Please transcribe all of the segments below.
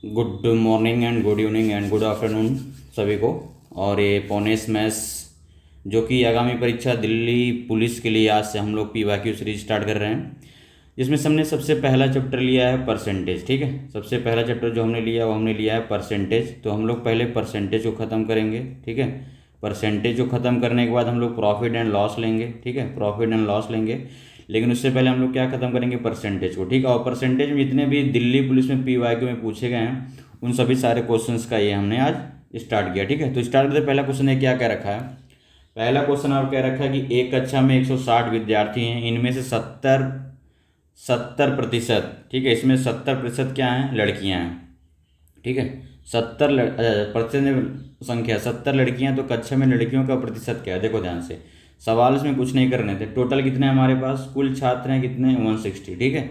Good morning and good evening and good afternoon सभी को। और ये पॉनेस मैथ्स जो कि आगामी परीक्षा दिल्ली पुलिस के लिए आज से हम लोग पीवाईक्यू सीरीज स्टार्ट कर रहे हैं, जिसमें हमने सबसे पहला चैप्टर लिया है परसेंटेज। ठीक है, सबसे पहला चैप्टर जो हमने लिया वो हमने लिया है परसेंटेज। तो हम लोग पहले परसेंटेज को ख़त्म करेंगे। ठीक है, परसेंटेज को ख़त्म करने के बाद हम लोग प्रॉफिट एंड लॉस लेंगे। ठीक है, प्रॉफिट एंड लॉस लेंगे, लेकिन उससे पहले हम लोग क्या खत्म करेंगे, परसेंटेज को। ठीक है, और परसेंटेज में जितने भी दिल्ली पुलिस में पीवाईक्यू में पूछे गए हैं उन सभी सारे क्वेश्चंस का ये हमने आज स्टार्ट किया। ठीक है, तो स्टार्ट करते पहला क्वेश्चन है, क्या क्या रखा है। पहला क्वेश्चन और क्या रखा है कि एक कक्षा में 160 विद्यार्थी हैं, इनमें से 70% ठीक है, इसमें 70% क्या हैं, लड़कियां हैं। ठीक है, 70% संख्या 70 लड़कियां, तो कक्षा में लड़कियों का प्रतिशत क्या है, देखो ध्यान से। सवाल इसमें कुछ नहीं करने थे। टोटल कितने हैं हमारे पास, कुल छात्र हैं कितने, 160। ठीक है,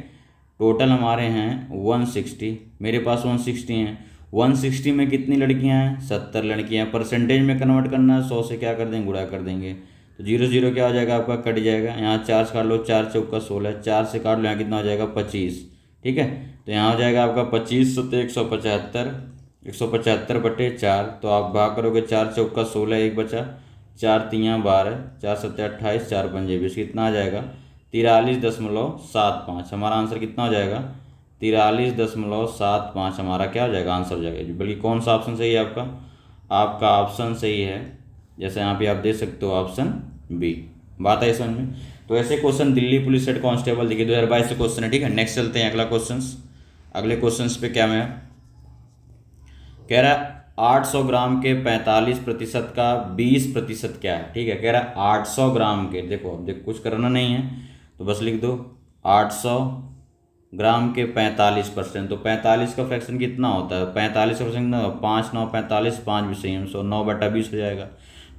टोटल हमारे हैं 160, मेरे पास 160 हैं। 160 में कितनी लड़कियां हैं, 70 लड़कियां। परसेंटेज में कन्वर्ट करना है, 100 से क्या कर देंगे, गुणा कर देंगे। तो जीरो जीरो क्या हो जाएगा आपका, कट जाएगा। यहाँ 4 से काट लो, 4 चौका 16, 4 से काट लो, यहाँ कितना हो जाएगा 25। ठीक है, तो यहाँ हो जाएगा आपका 25 तो 175, 175/4। तो आप भाग करोगे, 4 चौका 16, एक बचा, 4 तियाँ 12, 4 सत्ते 28, 4 पंजे 20, कितना आ जाएगा 43.75। हमारा आंसर कितना हो जाएगा, 43.75 हमारा क्या हो जाएगा, आंसर हो जाएगा। बल्कि कौन सा ऑप्शन सही है आपका, आपका ऑप्शन सही है, जैसे यहाँ पे आप देख सकते हो ऑप्शन बी। बात है समझ में। तो ऐसे question Delhi police head constable देखिए 2022 से क्वेश्चन है। ठीक है, नेक्स्ट चलते हैं अगला क्वेश्चन। अगले क्वेश्चन पे क्या मैं कह रहा है, 800 ग्राम के 45% का 20% क्या है। ठीक है, कह रहा है 800 ग्राम के, देखो अब कुछ करना नहीं है तो बस लिख दो 800 ग्राम के 45%। तो 45 का फ्रैक्शन कितना होता है, 45 का फ्रैक्शन कितना, 5 9 45, 5 भी सही है, 9/20 हो जाएगा।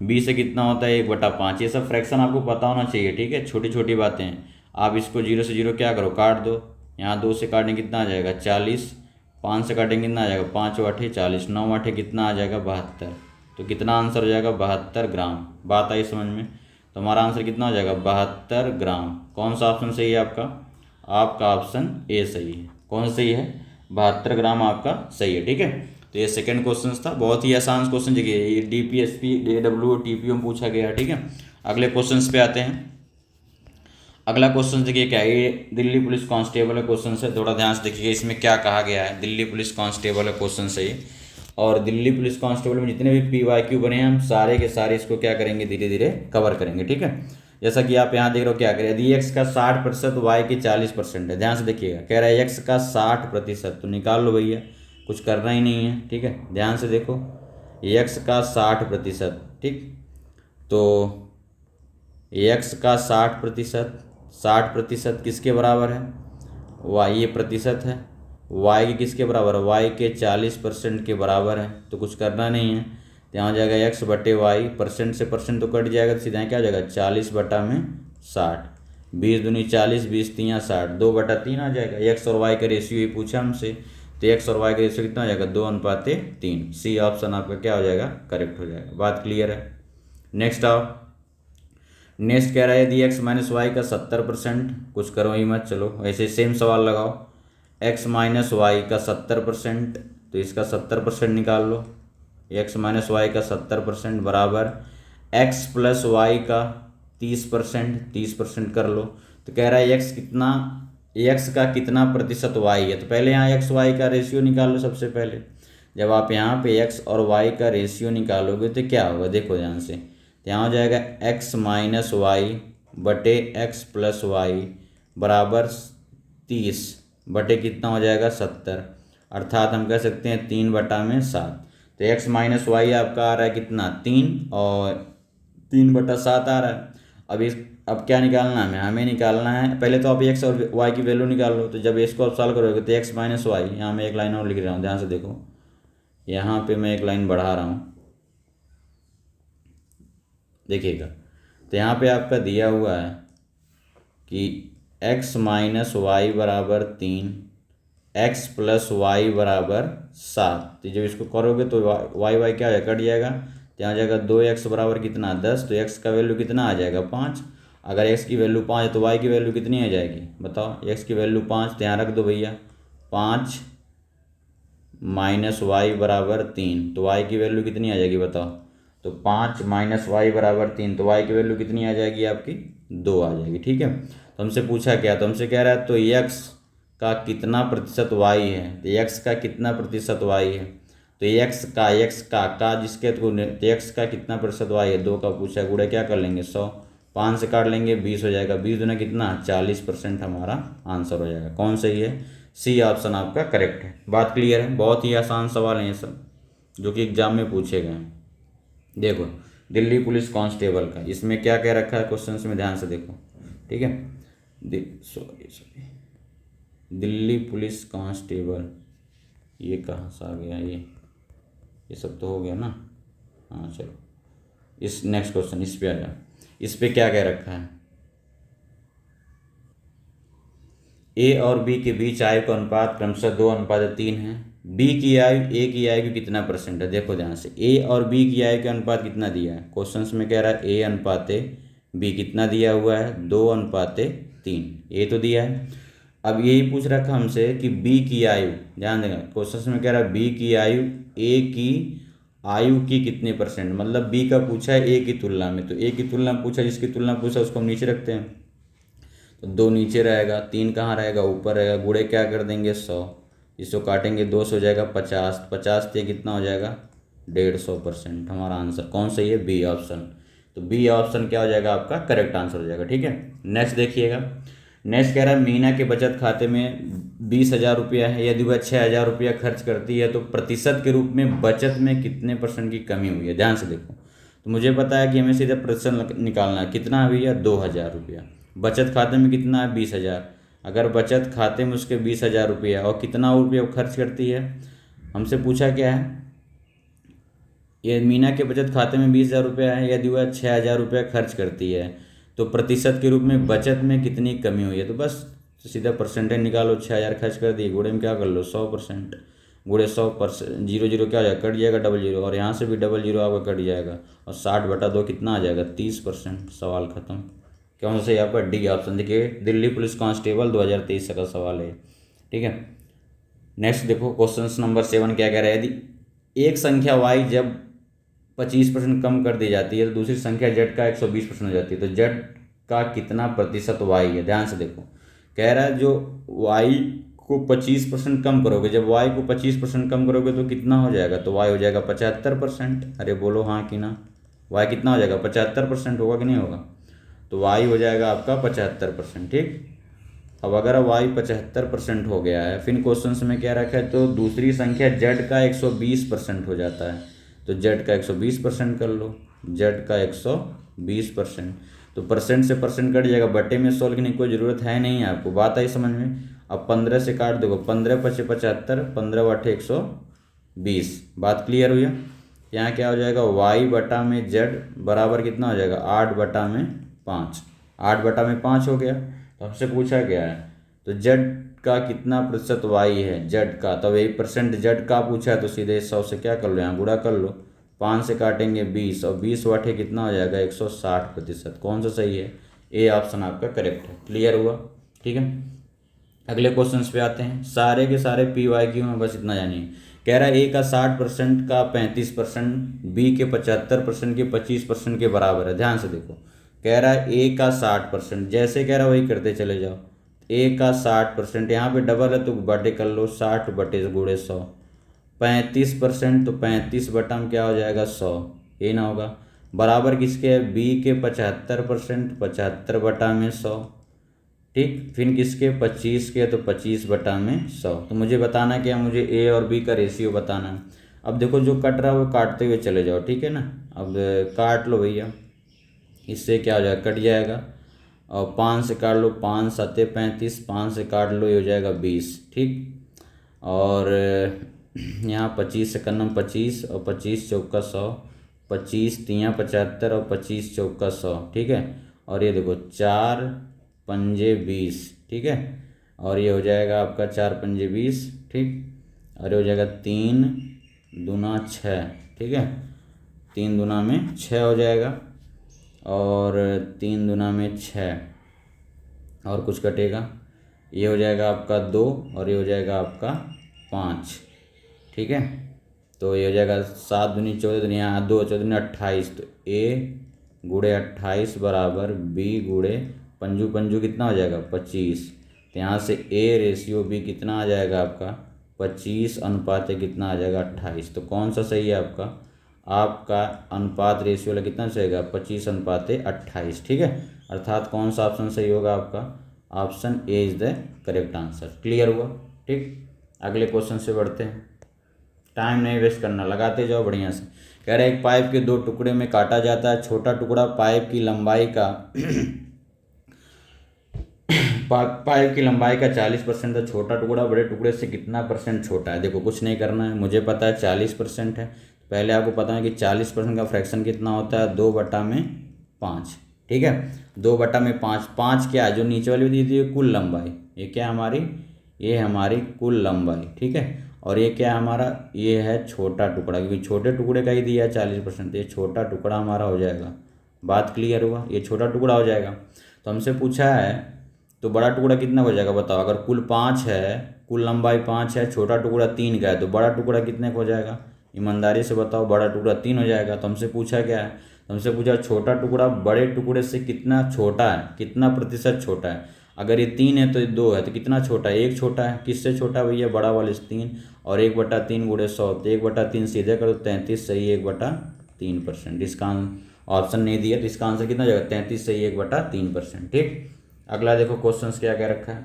20 से कितना होता है, 1/5। ये सब फ्रैक्शन आपको पता होना चाहिए। ठीक है, छोटी छोटी बातें हैं। आप इसको जीरो से जीरो क्या करो, काट दो। यहाँ 2 से काटने कितना आ जाएगा 40, 5 से काटेंगे कितना आ जाएगा, 5 8 40, 9 8 कितना आ जाएगा 72। तो कितना आंसर हो जाएगा 72 ग्राम। बात आई समझ में। तो हमारा आंसर कितना हो जाएगा 72 ग्राम। कौन सा ऑप्शन सही है आपका, आपका ऑप्शन ए सही है। कौन सही है, 72 ग्राम आपका सही है। ठीक है, तो ये सेकंड क्वेश्चन था, बहुत ही आसान क्वेश्चन। देखिए ये DPSP AW TPO में पूछा गया। ठीक है, अगले क्वेश्चन पे आते हैं। अगला क्वेश्चन देखिए क्या है, ये दिल्ली पुलिस कांस्टेबल क्वेश्चन से, थोड़ा ध्यान से देखिए इसमें क्या कहा गया है। दिल्ली पुलिस कांस्टेबल क्वेश्चन से, और दिल्ली पुलिस कांस्टेबल में जितने भी PYQ बने हैं हम सारे के सारे इसको क्या करेंगे, धीरे धीरे कवर करेंगे। ठीक है, जैसा कि आप यहाँ देख रहे हो क्या करें, यदि x का 60%, y के 40% है। ध्यान से देखिएगा, कह रहा है x का 60%, तो निकाल लो भैया, कुछ करना ही नहीं है। ठीक है, ध्यान से देखो, x का 60%। ठीक, तो x का 60%, 60% किसके बराबर है, y ये प्रतिशत है, y के किसके बराबर है, y के 40% के बराबर है। तो कुछ करना नहीं है, तो यहाँ हो जाएगा x/y, परसेंट से परसेंट तो कट जाएगा, तो सीधा क्या हो जाएगा 40/60। 20 दूनी 40, 20 तियाँ 60, 2/3 आ जाएगा। x और y का रेशियो ही पूछा हमसे, तो x और y का रेशियो कितना हो जाएगा 2:3। सी ऑप्शन आपका क्या हो जाएगा, करेक्ट हो जाएगा। बात क्लियर है। नेक्स्ट आओ, नेक्स्ट कह रहा है यदि x माइनस वाई का 70%, कुछ करो ही मत, चलो ऐसे सेम सवाल लगाओ। x माइनस वाई का 70%, तो इसका 70% निकाल लो। x माइनस वाई का 70% बराबर x प्लस वाई का 30%, 30% कर लो। तो कह रहा है x कितना, x का कितना प्रतिशत y है। तो पहले यहाँ x y का रेशियो निकाल लो सबसे पहले। जब आप यहाँ पे x और y का रेशियो निकालोगे तो क्या होगा, देखो ध्यान से। तो यहाँ हो जाएगा x माइनस वाई बटे x प्लस वाई बराबर 30 बटे कितना हो जाएगा 70, अर्थात हम कह सकते हैं 3/7। तो x माइनस वाई आपका आ रहा है कितना 3, और 3/7 आ रहा है। अब क्या निकालना है, हमें निकालना है, पहले तो आप x और y की वैल्यू निकाल लो। तो जब इसको आप सॉल्व करोगे तो x माइनस वाई, यहाँ मैं एक लाइन और लिख रहा हूँ, ध्यान से देखो, यहाँ पे मैं एक लाइन बढ़ा रहा हूँ, देखिएगा। तो यहाँ पे आपका दिया हुआ है कि x माइनस वाई बराबर 3, x प्लस वाई बराबर 7। तो जब इसको करोगे तो वाई क्या है, कट जाएगा। तो यहाँ जाएगा 2x बराबर कितना 10, तो x का वैल्यू कितना आ जाएगा 5। अगर x की वैल्यू 5 है तो y की वैल्यू कितनी आ जाएगी, बताओ। x की वैल्यू 5, तो यहाँ रख दो भैया, 5 माइनस वाई बराबर 3, तो वाई की वैल्यू कितनी आ जाएगी बताओ। तो 5 माइनस वाई बराबर 3, तो वाई की वैल्यू कितनी आ जाएगी आपकी 2 आ जाएगी। ठीक है, तो हमसे पूछा क्या, तो हमसे कह रहा है तो यक्स का कितना प्रतिशत वाई है, तो यक्स का कितना प्रतिशत वाई है, तो यक्स का जिसके तो यक्स का कितना प्रतिशत वाई है, 2 का पूछा है, गुणा क्या कर लेंगे 100, 5 से काट लेंगे 20 हो जाएगा, 20 दुना कितना 40% हमारा आंसर हो जाएगा। कौन सही है, सी ऑप्शन आपका करेक्ट है। बात क्लियर है, बहुत ही आसान सवाल है ये सब जो कि एग्जाम में पूछे गए हैं। देखो दिल्ली पुलिस कांस्टेबल का इसमें क्या क्या रखा है क्वेश्चन में ध्यान से देखो। ठीक है, सॉरी दिल्ली पुलिस कांस्टेबल, ये कहाँ से आ गया, ये सब तो हो गया ना। हाँ चलो, इस नेक्स्ट क्वेश्चन इस पे आ जाओ। इस पे क्या क्या रखा है, ए और बी के बीच आयु का अनुपात क्रमशः 2:3 है। बी की आयु ए की आयु की कितना परसेंट है, देखो ध्यान से, ए और बी की आयु का अनुपात कितना दिया है क्वेश्चंस में, कह रहा है ए अनुपाते बी कितना दिया हुआ है 2:3, ए तो दिया है। अब यही पूछ रखा हमसे कि बी की आयु, ध्यान देगा क्वेश्चंस में कह रहा है बी की आयु ए की आयु की कितने परसेंट, मतलब बी का पूछा है ए की तुलना में, तो ए की तुलना में पूछा, जिसकी तुलना में पूछा उसको हम नीचे रखते हैं, तो 2 नीचे रहेगा, 3 कहाँ रहेगा ऊपर रहेगा, गुणे क्या कर देंगे 100, इसको काटेंगे 2 से हो जाएगा 50, 50 से कितना हो जाएगा 150%। हमारा आंसर कौन सही है, बी ऑप्शन। तो बी ऑप्शन क्या हो जाएगा आपका करेक्ट आंसर हो जाएगा। ठीक है, नेक्स्ट देखिएगा। नेक्स्ट कह रहा है मीना के बचत खाते में 20,000 रुपया है, यदि वह 6,000 रुपया खर्च करती है तो प्रतिशत के रूप में बचत में कितने % की कमी हुई है। ध्यान से देखो, तो मुझे पता है कि हमें सीधे प्रतिशत निकालना है, कितना है भैया 2,000 रुपया, बचत खाते में कितना है 20,000, अगर बचत खाते में उसके 20,000 रुपया और कितना रुपया वो खर्च करती है, हमसे पूछा क्या है, ये मीना के बचत खाते में 20,000 रुपया है, यदि वह 6,000 रुपया खर्च करती है तो प्रतिशत के रूप में बचत में कितनी कमी हुई है, तो बस सीधा परसेंटेज निकालो, 6,000 खर्च कर दिए, गुणे में क्या कर लो 100%, गुणे 100%, 0 0 क्या हो जाएगा कट जाएगा, डबल जीरो, और यहाँ से भी डबल जीरो आपका कट जाएगा, और 60/2 कितना आ जाएगा 30%। सवाल खत्म। कौन सही आपका डी ऑप्शन। देखिए दिल्ली पुलिस कांस्टेबल 2023 का सवाल है। ठीक है, नेक्स्ट देखो क्वेश्चन नंबर 7 क्या कह रहा है, यदि एक संख्या वाई जब 25% कम कर दी जाती है तो दूसरी संख्या जेड का 120% हो जाती है, तो जेड का कितना प्रतिशत वाई है। ध्यान से देखो, कह रहा है जो वाई को 25% कम करोगे, जब वाई को 25% कम करोगे तो कितना हो जाएगा, तो वाई हो जाएगा 75%। अरे बोलो हाँ कि ना, वाई कितना हो जाएगा 75% होगा कि नहीं होगा, तो वाई हो जाएगा आपका 75%। ठीक, अब अगर वाई 75% हो गया है, फिर क्वेश्चन में क्या रखा है, तो दूसरी संख्या जेड का 120% हो जाता है, तो जेड का 120% कर लो, जेड का 120%, तो परसेंट से परसेंट कट जाएगा, बटे में सोल्व करने की कोई ज़रूरत है नहीं है आपको, बात आई समझ में। अब 15 से काट दो, 15 × 5 = 75, 15 × 8 = 120। बात क्लियर हुई है। यहाँ क्या हो जाएगा वाई बटा में जेड बराबर कितना हो जाएगा 8/5, 8/5 हो गया। तो हमसे पूछा गया है तो जेड का कितना प्रतिशत वाई है, जेड का, तब 1% जेड का पूछा है, तो सीधे 100 से क्या कर लो यहाँ गुणा कर लो, 5 से काटेंगे 20, और 20/8 कितना हो जाएगा 160%। कौन सा सही है, ए ऑप्शन आपका करेक्ट है। क्लियर हुआ। ठीक है, अगले क्वेश्चन पे आते हैं। सारे के सारे पी वाई क्यू में बस इतना जानिए। कह रहा है ए का 60% का 35%, बी के 75% के 25% के बराबर है। ध्यान से देखो, कह रहा है ए का 60%, जैसे कह रहा है वही करते चले जाओ। ए का 60%, यहाँ पे डबल है तो बटे कर लो, 60/100, 35%, तो 35 में क्या हो जाएगा 100, ये ना होगा, बराबर किसके है बी के 75%, 75/100। ठीक, फिर किसके 25 के, तो 25/100। तो मुझे बताना क्या, मुझे ए और बी का रेशियो बताना है। अब देखो जो कट रहा है वो काटते हुए चले जाओ, ठीक है ना। अब काट लो भैया, इससे क्या हो जाएगा कट जाएगा, और 5 से काट लो, 5 × 7 = 35, 5 से काट लो, ये हो जाएगा 20। ठीक, और यहाँ 25 से करना 25, और 25 × 4 = 100, 25 × 3 = 75, और 25 × 4 = 100। ठीक है, और ये देखो 4 पंजे 20। ठीक है, और ये हो जाएगा आपका 4 पंजे 20। ठीक, और ये हो जाएगा 3 दूना 6। ठीक है, 3 दूना में 6 हो जाएगा, और 3 दूना में 6, और कुछ कटेगा, ये हो जाएगा आपका 2, और ये हो जाएगा आपका 5। ठीक है। तो ये हो जाएगा 7 दूनी 14 दूनी, यहाँ 2 14 दूनी 28, तो A गुड़े 28 बराबर B गुड़े पंजू पंजू कितना हो जाएगा 25। तो यहाँ से A रेशियो B कितना आ जाएगा आपका 25 अनुपात कितना आ जाएगा 28। तो कौन सा सही है आपका अनुपात रेशियो वाला कितना चाहिएगा 25 अनुपात 28, ठीक है। अर्थात कौन सा ऑप्शन सही होगा आपका, option A is the correct answer. Clear हुआ, ठीक। अगले क्वेश्चन से बढ़ते हैं, टाइम नहीं वेस्ट करना, लगाते जाओ बढ़िया से। कह रहा है एक पाइप के 2 टुकड़े में काटा जाता है, छोटा टुकड़ा पाइप की लंबाई का पाइप की लंबाई का 40% है, छोटा टुकड़ा बड़े टुकड़े से कितना परसेंट छोटा है। देखो कुछ नहीं करना है, मुझे पता है 40% है। पहले आपको पता है कि 40% का फ्रैक्शन कितना होता है 2/5, ठीक है। 2/5, 5 क्या है जो नीचे वाली दी थी कुल लंबाई, ये क्या हमारी, ये हमारी कुल लंबाई, ठीक है। और ये क्या है हमारा, ये है छोटा टुकड़ा, क्योंकि छोटे टुकड़े का ही दिया है 40%, ये छोटा टुकड़ा हमारा हो जाएगा। बात क्लियर हुआ, ये छोटा टुकड़ा हो जाएगा। तो हमसे पूछा है तो बड़ा टुकड़ा कितना हो जाएगा बताओ। अगर कुल 5 है, कुल लंबाई 5 है, छोटा टुकड़ा 3 का है, तो बड़ा टुकड़ा कितने का हो जाएगा, ईमानदारी से बताओ। बड़ा टुकड़ा 3 हो जाएगा। तो हमसे पूछा क्या है, तो हमसे पूछा छोटा टुकड़ा बड़े टुकड़े से कितना छोटा है, कितना प्रतिशत छोटा है। अगर ये 3 है तो ये 2 है, तो कितना छोटा है, 1 छोटा है। किससे छोटा है भैया, बड़ा वाले से 3, और 1/3 गुणे 100, तो 1/3 सीधे करो 33 सही 1/3%। इसका ऑप्शन नहीं दिया तो इसका आंसर कितना हो जाएगा 33 सही 1/3%, ठीक। अगला देखो क्वेश्चन क्या कह रखा है।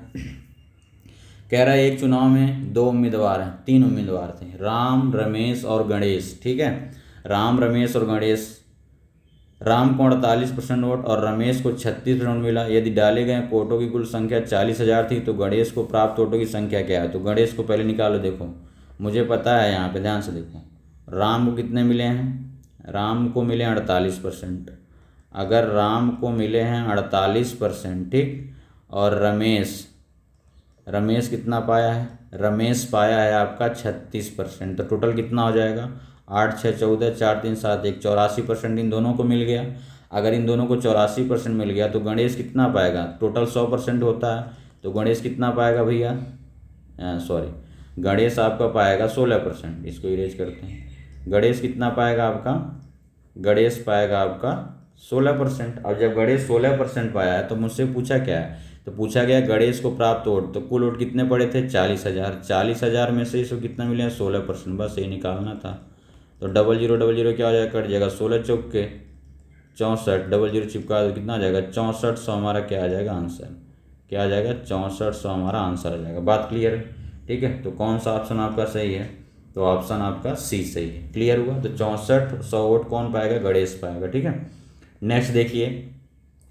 कह रहा है एक चुनाव में 2 उम्मीदवार हैं, 3 उम्मीदवार थे, राम रमेश और गणेश, ठीक है। राम रमेश और गणेश, राम को 48% वोट और रमेश को 36% वोट मिला। यदि डाले गए वोटों की कुल संख्या 40,000 थी तो गणेश को प्राप्त वोटों की संख्या क्या है। तो गणेश को पहले निकालो, देखो मुझे पता है, यहाँ पे ध्यान से देखो, राम को कितने मिले हैं, राम को मिले 48%। अगर राम को मिले हैं 48%, ठीक, और रमेश कितना पाया है, रमेश पाया है आपका 36%, तो टोटल कितना हो जाएगा 8 6 14 4 3 7 1, 84% इन दोनों को मिल गया। अगर इन दोनों को 84% मिल गया तो गणेश कितना पाएगा, टोटल 100% होता है, तो गणेश कितना पाएगा भैया, सॉरी गणेश आपका पाएगा 16%। इसको इरेज करते हैं, गणेश कितना पाएगा आपका, गणेश पाएगा आपका 16%। और जब गणेश 16% पाया है तो मुझसे पूछा क्या है, तो पूछा गया गणेश को प्राप्त वोट, तो कुल वोट कितने पड़े थे 40,000, 40,000 में से इसको कितना मिले 16%, बस ये निकालना था। तो 0000 क्या हो जाएगा, कट जाएगा, 16 चौक के 64, 00 चिपका दो कितना आ जाएगा 6400 हमारा क्या आ जाएगा आंसर, क्या आ जाएगा 6400 हमारा आंसर आ जाएगा। बात क्लियर है, ठीक है। तो कौन सा ऑप्शन आपका सही है, तो ऑप्शन आपका सी सही है। क्लियर हुआ, तो 6400 वोट कौन पाएगा, गणेश पाएगा, ठीक है। नेक्स्ट देखिए,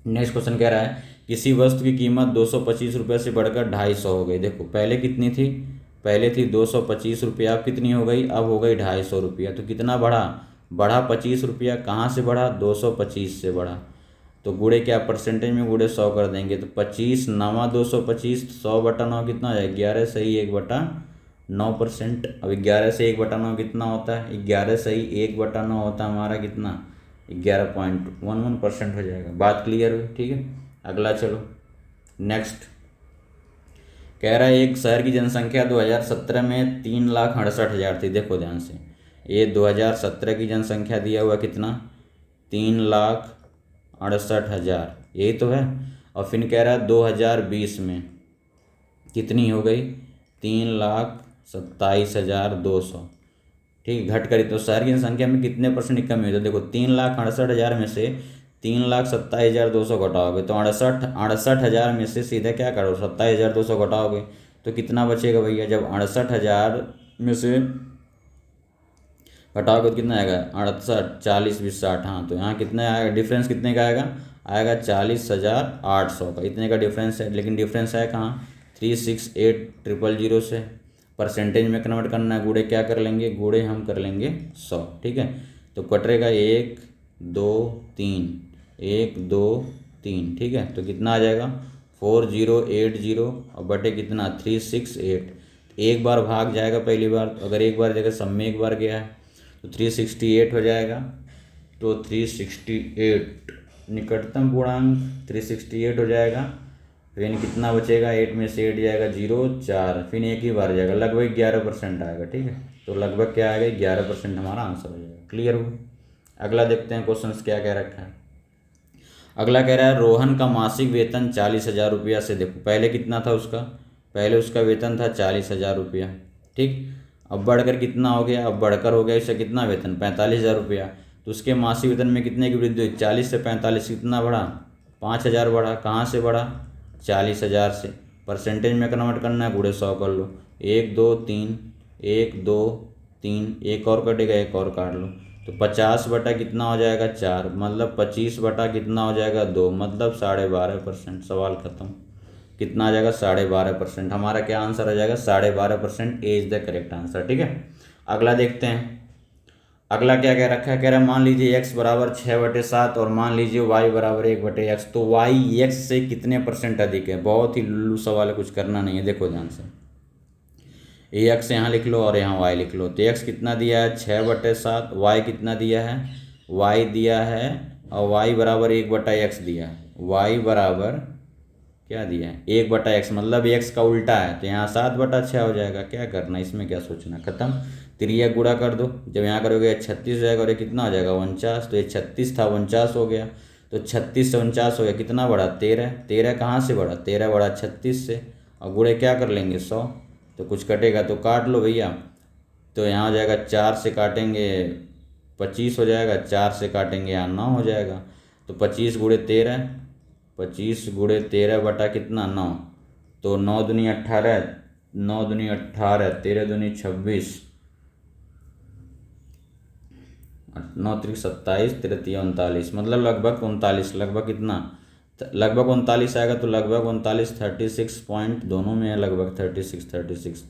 नेक्स्ट क्वेश्चन कह रहा है किसी वस्तु की कीमत 225 रुपये से बढ़कर 250 हो गई। देखो पहले कितनी थी, पहले थी 225 रुपया, अब कितनी हो गई, अब हो गई 250 रुपया। तो कितना बढ़ा, बढ़ा 25 रुपया, कहाँ से बढ़ा 225 से बढ़ा। तो गुड़े क्या परसेंटेज में गुड़े 100 कर देंगे, तो 25 नवा 225, 100/9 कितना हो जाएगा 11 सही 1/9%। अब 11 से 1/9 कितना होता है, 11 सही 1/9 होता है हमारा कितना 11.11% हो जाएगा। बात क्लियर हुई, ठीक है। अगला चलो नेक्स्ट, कह रहा है एक शहर की जनसंख्या 2017 में 3,68,000 थी। देखो ध्यान से, ये 2017 की जनसंख्या दिया हुआ कितना 3,68,000, यही तो है। और फिर कह रहा है 2020 में कितनी हो गई 3,27,200, ठीक, घट करी। तो शहर की जनसंख्या में कितने परसेंट कमी हुई, तो देखो 3,68,000 में से 3,27,200 घटाओगे तो 68,000 में से सीधे क्या करो 27,200 घटाओगे तो कितना बचेगा भैया। जब 68,000 में से घटाओगे तो कितना आएगा 68, 40 20 60, हाँ तो यहाँ कितना आएगा, डिफरेंस कितने का आएगा, आएगा 40,800 का, इतने का डिफरेंस है। लेकिन डिफरेंस है कहाँ 368,000 से, परसेंटेज में कन्वर्ट करना है, गुड़े क्या कर लेंगे, गुड़े हम कर लेंगे 100, ठीक है। तो कटरेगा 1 2 3, 1 2 3, ठीक है। तो कितना आ जाएगा 4080 और बटे कितना 368, एक बार भाग जाएगा पहली बार, तो अगर एक बार जगह सब में एक बार गया है तो 368 हो जाएगा। तो 368 निकटतम पूर्णांक 368 हो जाएगा। तो यानी कितना बचेगा, 8 में से 8 जाएगा 0, 4, फिर एक ही बार जाएगा, लगभग 11% आएगा। ठीक है, तो लगभग क्या आएगा, 11% हमारा आंसर हो जाएगा। क्लियर हो। अगला देखते हैं क्वेश्चन क्या क्या रखा है। अगला कह रहा है रोहन का मासिक वेतन 40,000 रुपया से, देखो पहले कितना था उसका, पहले उसका वेतन था 40,000 रुपया। ठीक, अब बढ़कर कितना हो गया, अब बढ़कर हो गया इससे कितना वेतन, 45,000 रुपया। तो उसके मासिक वेतन में कितने की वृद्धि हुई, 40 से 45 कितना बढ़ा, 5,000 बढ़ा। कहाँ से बढ़ा, 40,000 से। परसेंटेज में कन्वर्ट करना है, गुणे 100 कर लो, 1 2 3, 1 2 3, एक और कटेगा, एक और काट लो, तो 50 बटा कितना हो जाएगा, 4, मतलब 25 बटा कितना हो जाएगा, 2, मतलब 12.5%। सवाल खत्म। कितना आ जाएगा, 12.5%। हमारा क्या आंसर आ जाएगा, 12.5% इज द करेक्ट आंसर। ठीक है, अगला देखते हैं। अगला क्या कह रखा है, कह रहा है मान लीजिए x बराबर 6/7 और मान लीजिए y बराबर 1/x, तो y x से कितने % अधिक है। बहुत ही लुल्लू सवाल है, कुछ करना नहीं है, देखो ध्यान से। x यहाँ लिख लो और यहाँ y लिख लो। तो x कितना दिया है, 6/7, y कितना दिया है, y दिया है, और y बराबर 1/x दिया है। y बराबर क्या दिया है, 1/x, मतलब x का उल्टा है, तो यहाँ 7/6 हो जाएगा। क्या करना, इसमें क्या सोचना, खत्म। त्रिया गुणा कर दो, जब यहाँ करोगे 36 हो जाएगा, और ये कितना हो जाएगा, 49। तो ये 36 था, 49 हो गया, तो 36 से 49 हो गया, कितना बढ़ा, 13। 13 कहाँ से बढ़ा, 13 बढ़ा 36 से, और गुणे क्या कर लेंगे, 100। तो कुछ कटेगा तो काट लो भैया, तो यहाँ हो जाएगा 4 से काटेंगे 25 हो जाएगा, 4 से काटेंगे यहाँ 9 हो जाएगा। तो 25 गुणे 13, 25 गुणे 13 बटा कितना, 9, तो 9 दूनी 18, 9 दूनी 18, 13 दूनी 26, 9 त्रिक 27, 13 39, मतलब लगभग 39, लगभग कितना, लगभग 39 आएगा। तो लगभग 39, 36 पॉइंट दोनों में है, लगभग 36।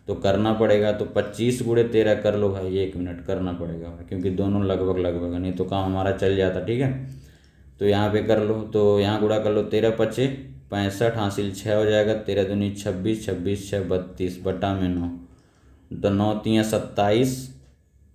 तो करना पड़ेगा, तो 25 गुणे 13 कर लो भाई, 1 मिनट करना पड़ेगा भाई, क्योंकि दोनों लगभग लगभग है, नहीं तो काम हमारा चल जाता। ठीक है, तो यहाँ पे कर लो, तो यहाँ गुणा कर लो, 13 पचे 65 हासिल 6 हो जाएगा, 13 दूनी 26, 26 6 32 बटा में 9, तो 9 3 27,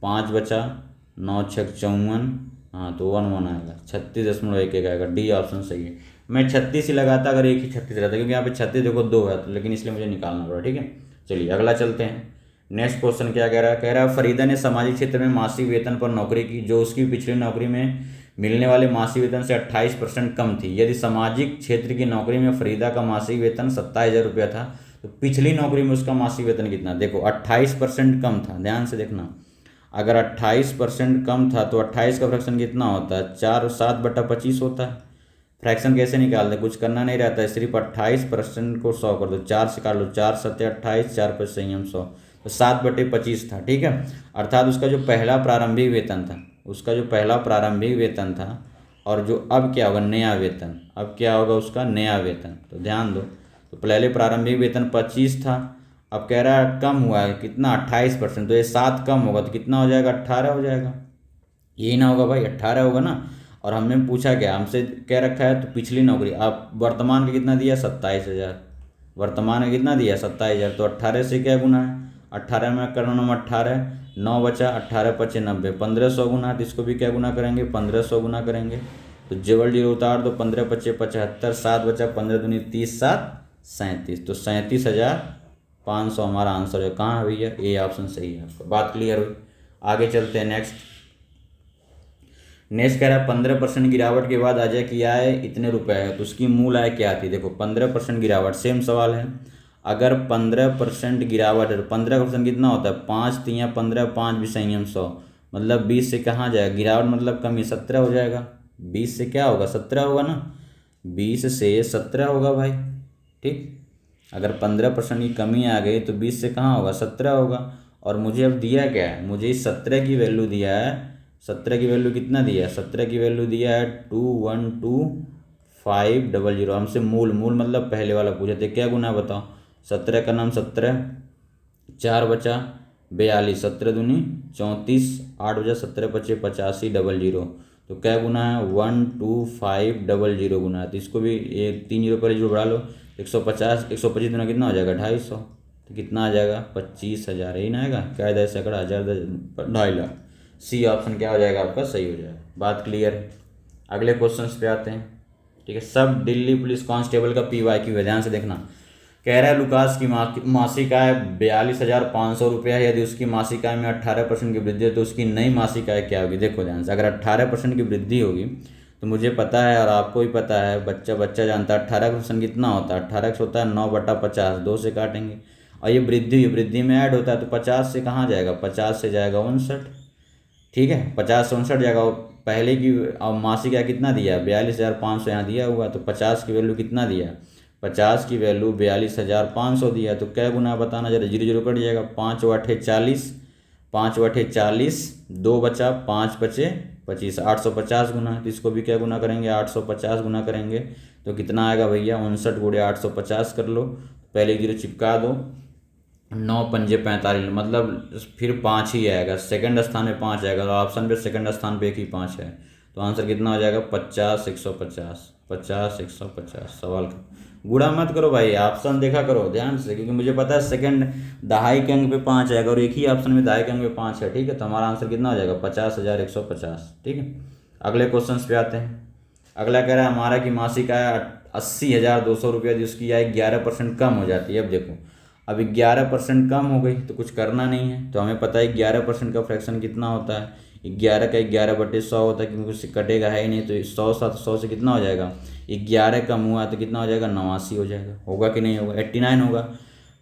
5 बचा, 9 6 54, हाँ तो 1 1 आएगा, 36.11 आएगा। डी ऑप्शन सही है। मैं 36 ही लगाता अगर एक ही 36 रहता, क्योंकि यहाँ पे 36 देखो 2 है, तो लेकिन इसलिए मुझे निकालना पड़ा। ठीक है, चलिए अगला चलते हैं। नेक्स्ट क्वेश्चन क्या कह रहा है, कह रहा है फरीदा ने सामाजिक क्षेत्र में मासिक वेतन पर नौकरी की जो उसकी पिछली नौकरी में मिलने वाले मासिक वेतन से 28% कम थी। यदि सामाजिक क्षेत्र की नौकरी में फरीदा का मासिक वेतन 27,000 रुपया था, तो पिछली नौकरी में उसका मासिक वेतन कितना। देखो 28% कम था, ध्यान से देखना। अगर 28% कम था तो 28 का फ्रैक्शन कितना होता है, 4 7/25 होता है। फ्रैक्शन कैसे निकालते, कुछ करना नहीं रहता है, सिर्फ 28% को 100 कर दो, 4 से काट लो, 4 7 28, 4 5 संयम 100, तो 7/25 था। ठीक है, अर्थात उसका जो पहला प्रारंभिक वेतन था, उसका जो पहला प्रारंभिक वेतन था, और जो अब क्या होगा, नया वेतन, अब क्या होगा उसका नया वेतन। तो ध्यान दो, तो पहले प्रारंभिक वेतन 25 था, अब कह रहा है कम हुआ है कितना, 28%, तो ये 7 कम होगा, तो कितना हो जाएगा, 18 हो जाएगा। यही ना होगा भाई, 18 होगा ना। और हमने पूछा क्या, हमसे कह रखा है तो पिछली नौकरी, आप वर्तमान का कितना दिया, 27,000, वर्तमान में कितना दिया, 27,000, तो 18 से क्या गुना है, 18 में करना नंबर 18, 9 बचा, 18 पचे 90, 1500 गुना, तो इसको भी क्या गुना करेंगे, 1500 गुना करेंगे, तो जेवल जीरो उतार दो, 15 पचे 75, 7 बचा, 15 दूनी 30, 7 37, तो 37,500 हमारा आंसर है। कहाँ है भैया, ए ऑप्शन सही है आपका। बात क्लियर हुई, आगे चलते हैं। नेक्स्ट कह रहा है 15% गिरावट के बाद अजय की आय इतने रुपए है, तो उसकी मूल आय क्या थी। देखो 15% गिरावट, सेम सवाल है। अगर 15% गिरावट है तो 15% कितना होता है, 5 3 15, 5 भी संयम 100, मतलब 20 से कहाँ जाएगा, गिरावट मतलब कमी, 17 हो जाएगा। 20 से क्या होगा, 17 होगा ना, 20 से 17 होगा भाई। ठीक, अगर 15% की कमी आ गई तो 20 से कहाँ होगा, 17 होगा। और मुझे अब दिया क्या है, मुझे 17 की वैल्यू दिया है, 17 की वैल्यू कितना दिया है, 17 की वैल्यू दिया है 212,500। हमसे मूल मतलब पहले वाला पूछे थे, क्या गुना बताओ, 17 का नाम 17, 4 बचा 42, 17 दूनी 34, 8 बचा, 17 पचे 85,000, तो क्या गुना है, 125,000 गुना है। तो इसको भी एक 3 जीरो पर जीरो बढ़ा लो, 150, 125 गुना कितना हो जाएगा, 250, तो कितना आ जाएगा, 25,000, यही ना आएगा, क्या है, 10 सैकड़ा, 1000, 2.5 लाख। सी ऑप्शन क्या हो जाएगा आपका, सही हो जाएगा। बात क्लियर है। अगले क्वेश्चन पे आते हैं। ठीक है, सब दिल्ली पुलिस कांस्टेबल का PYQ है, ध्यान से देखना। कह रहा है लुकास की मासिक आय 42,500 रुपया है, यदि उसकी मासिक आय में 18% की वृद्धि है तो उसकी नई मासिक आय क्या होगी। देखो ध्यान से, अगर 18% की वृद्धि होगी तो मुझे पता है और आपको भी पता है, बच्चा बच्चा जानता है 18% कितना होता है। 18 होता है 9/50, 2 से काटेंगे, और ये वृद्धि में ऐड होता है तो 50 से कहाँ जाएगा, 50 से जाएगा 59। ठीक है, 50 से 59 जाएगा। और पहले की अब मासिक आय कितना दिया है, 42,500 यहाँ दिया हुआ, तो 50 की वैल्यू कितना दिया है, 50 की वैल्यू 42,500 दिया है। तो क्या गुना बताना जरा, 0 0 कट जाएगा, 5 बटे 40, 5 बटे 40, 2 बचा, 5 बचे 25, 850 गुना। तो इसको भी क्या गुना करेंगे, 850 गुना करेंगे तो कितना आएगा भैया, 59 गुणे 850 कर लो, पहले 0 चिपका दो, 9 पंजे 45, मतलब फिर 5 ही आएगा, सेकंड स्थान पे 5 आएगा, तो ऑप्शन पे सेकंड स्थान पे एक ही 5 है। तो आंसर कितना हो जाएगा, 50 150, 50 150। सवाल का गुणा मत करो भाई, ऑप्शन देखा करो ध्यान से, क्योंकि मुझे पता है सेकंड दहाई के अंक पे 5 आएगा और एक ही ऑप्शन में दहाई के अंक पे 5 है। ठीक है, तो हमारा आंसर कितना हो जाएगा, 50,150। ठीक है, अगले क्वेश्चन पे आते हैं। अगला कह रहा है हमारा कि मासिक आय 80,200 रुपया, जिसकी आय 11% कम हो जाती है। अब देखो, अब 11% कम हो गई तो कुछ करना नहीं है, तो हमें पता है 11% का फ्रैक्शन कितना होता है, 11 का 11/100 होता है, क्योंकि उससे कटेगा है ही नहीं। तो 100 से कितना हो जाएगा, 11 कम हुआ तो कितना हो जाएगा, 89 हो जाएगा। होगा कि नहीं होगा, 89 होगा।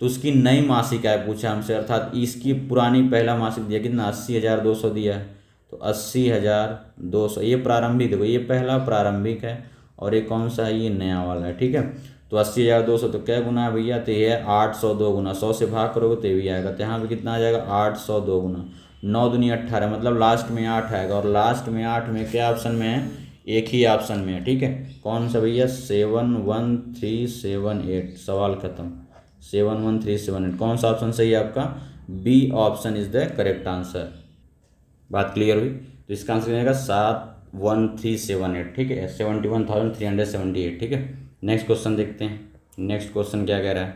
तो उसकी नई मासिक आय पूछा हमसे, अर्थात इसकी पुरानी पहला मासिक दिया कितना, 80,200 दिया है, तो 80,200 ये प्रारंभिक, देखो ये पहला प्रारंभिक है और ये कौन सा है, ये नया वाला है। ठीक है, तो 80,200 तो क्या गुना है भैया, तो ये है 802 गुना, 100 से भाग करोगे तो ये भी आएगा, तो यहाँ पे कितना आ जाएगा, 802 गुना, 9 दूनी 18, मतलब लास्ट में 8 आएगा, और लास्ट में 8 में क्या ऑप्शन में है, एक ही ऑप्शन में है। ठीक है, कौन सा भैया, 71378। सवाल खत्म, 71378, कौन सा ऑप्शन सही है आपका, B option is the correct answer. बात क्लियर हुई, तो इसका आंसर रहेगा 71378। ठीक है, 71,378। ठीक है, नेक्स्ट क्वेश्चन देखते हैं। नेक्स्ट क्वेश्चन क्या कह रहा है,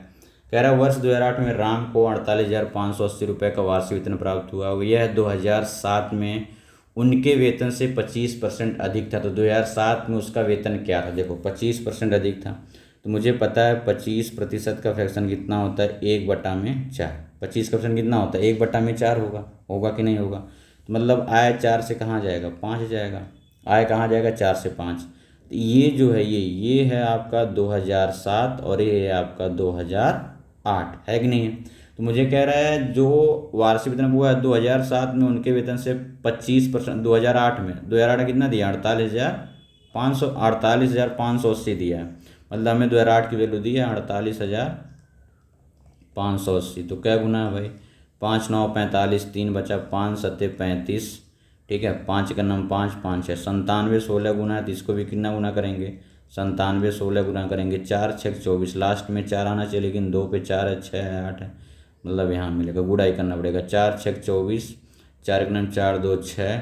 कह रहा है वर्ष 2008 में राम को 48,580 रुपये का वार्षिक वेतन प्राप्त हुआ, यह 2007 में उनके वेतन से 25% अधिक था। तो 2007 में उसका वेतन क्या था, देखो 25% अधिक था, तो मुझे पता है 25% का फ्रैक्शन कितना होता है, 1/4। 25% कितना होता है, 1/4 होगा। होगा कि नहीं होगा, तो मतलब आय 4 से कहाँ जाएगा, 5 जाएगा, आय कहाँ जाएगा, 4 से 5। तो ये जो है ये है आपका 2007 और ये है आपका 2008, है कि नहीं है। तो मुझे कह रहा है जो वार्षिक वेतन हुआ है 2007 में उनके वेतन से 25%, 2008 में कितना दिया, 48,580 दिया है, मतलब हमें 2008 की वैल्यू दी है 48,580। तो क्या गुना है भाई, 5 9 45, 3 बचा, 5 7 35। ठीक है, 5 का नाम 5 5 है, 97 16 गुना है, तो इसको भी कितना गुना करेंगे, 97 16 गुना करेंगे, 4 6 24, लास्ट में 4 आना चाहिए लेकिन 2 पे 4 है, 6 है, 8 है, मतलब यहाँ मिलेगा, गुड़ाई करना पड़ेगा। 4 6 24, 4 का नाम 4 2 6,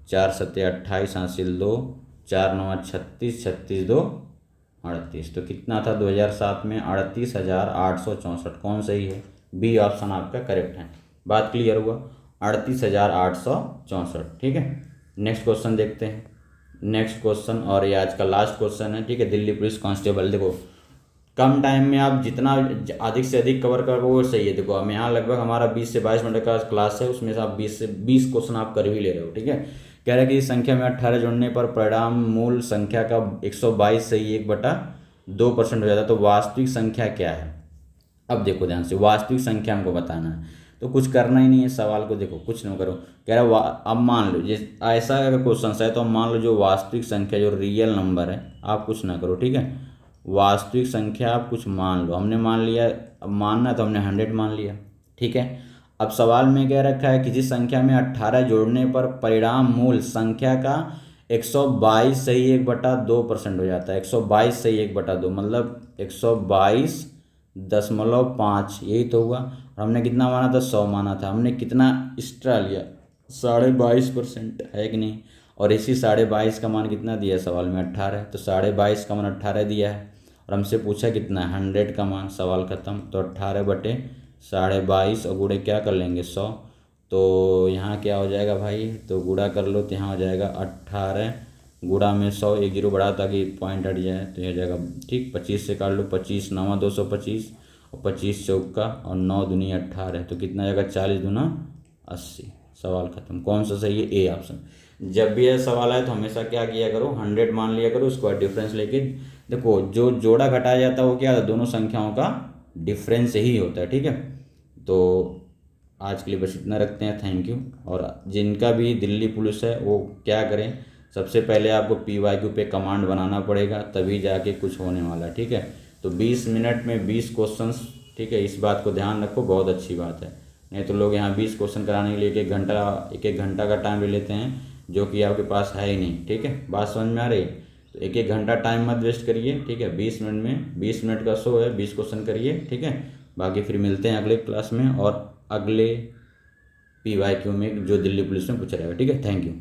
4 7 28, हासिल 2, 4 9 36, 36 2 38। तो कितना था 2007 में, 38,864। कौन सही है, बी ऑप्शन आपका करेक्ट है। बात क्लियर हुआ, 38,864। ठीक है, नेक्स्ट क्वेश्चन देखते हैं। नेक्स्ट क्वेश्चन, और ये आज का लास्ट क्वेश्चन है। ठीक है, दिल्ली पुलिस कांस्टेबल, देखो कम टाइम में आप जितना अधिक से अधिक कवर कर वो सही है। देखो हम यहाँ लगभग हमारा 20 से 22 मिनट का क्लास है, उसमें से आप 20 से 20 क्वेश्चन आप कर ही ले रहे हो। ठीक है, कह रहा है कि इस संख्या में 18 जोड़ने पर परिणाम मूल संख्या का 122 से ही 1/2% हो जाता है, तो वास्तविक संख्या क्या है। अब देखो ध्यान से, वास्तविक संख्या हमको बताना है, तो कुछ करना ही नहीं है, सवाल को देखो कुछ ना करो। कह रहा है अब मान लो जिस ऐसा अगर क्वेश्चन है तो मान लो जो वास्तविक संख्या जो रियल नंबर है आप कुछ ना करो। ठीक है, वास्तविक संख्या आप कुछ मान लो, हमने मान लिया, अब मानना तो हमने 100 मान लिया। ठीक है, अब सवाल में क्या रखा है, किसी संख्या में 18 जोड़ने पर परिणाम मूल संख्या का 122 से ही 1/2% हो जाता है। 122 से ही 1/2 मतलब 122.5, यही तो हुआ। और हमने कितना माना था, 100 माना था, हमने कितना एक्स्ट्रा लिया, 22.5%, है कि नहीं। और इसी 22.5 का मान कितना दिया है सवाल में, 18, तो 22.5 का मान 18 दिया है, और हमसे पूछा कितना है 100 का मान। सवाल खत्म, तो 18/22 और गुणे क्या कर लेंगे 100, तो यहाँ क्या हो जाएगा भाई, तो गुणा कर लो तो यहाँ हो जाएगा 18 गुणा में 100, एक जीरो बढ़ा ताकि पॉइंट हट जाए, तो यह जाएगा ठीक 25 से काट लो, 25 9 225 और 25 चौका और 9 दूनी 18, तो कितना जाएगा 40 दूना 80। सवाल खत्म। कौन सा सही है? A option. जब भी यह सवाल आए तो हमेशा क्या किया करो, 100 मान लिया करो, उसके बाद डिफरेंस लेके देखो, जो जोड़ा घटाया जाता है वो क्या है, दोनों संख्याओं का डिफरेंस ही होता है। ठीक है, तो आज के लिए बस इतना रखते हैं। Thank you. और जिनका भी दिल्ली पुलिस है वो क्या करें, सबसे पहले आपको PYQ पे कमांड बनाना पड़ेगा, तभी जाके कुछ होने वाला है। ठीक है, तो 20 मिनट में 20 क्वेश्चंस। ठीक है, इस बात को ध्यान रखो, बहुत अच्छी बात है। नहीं तो लोग यहाँ 20 क्वेश्चन कराने के लिए एक एक घंटा का टाइम ले लेते हैं, जो कि आपके पास है ही नहीं। ठीक है, बात समझ में आ रही है? तो एक एक घंटा टाइम मत वेस्ट करिए। ठीक है, 20 मिनट में 20 मिनट का शो है, 20 क्वेश्चन करिए। ठीक है, बाकी फिर मिलते हैं अगले क्लास में और अगले PYQ में जो दिल्ली पुलिस में पूछा रहेगा। ठीक है, थैंक यू।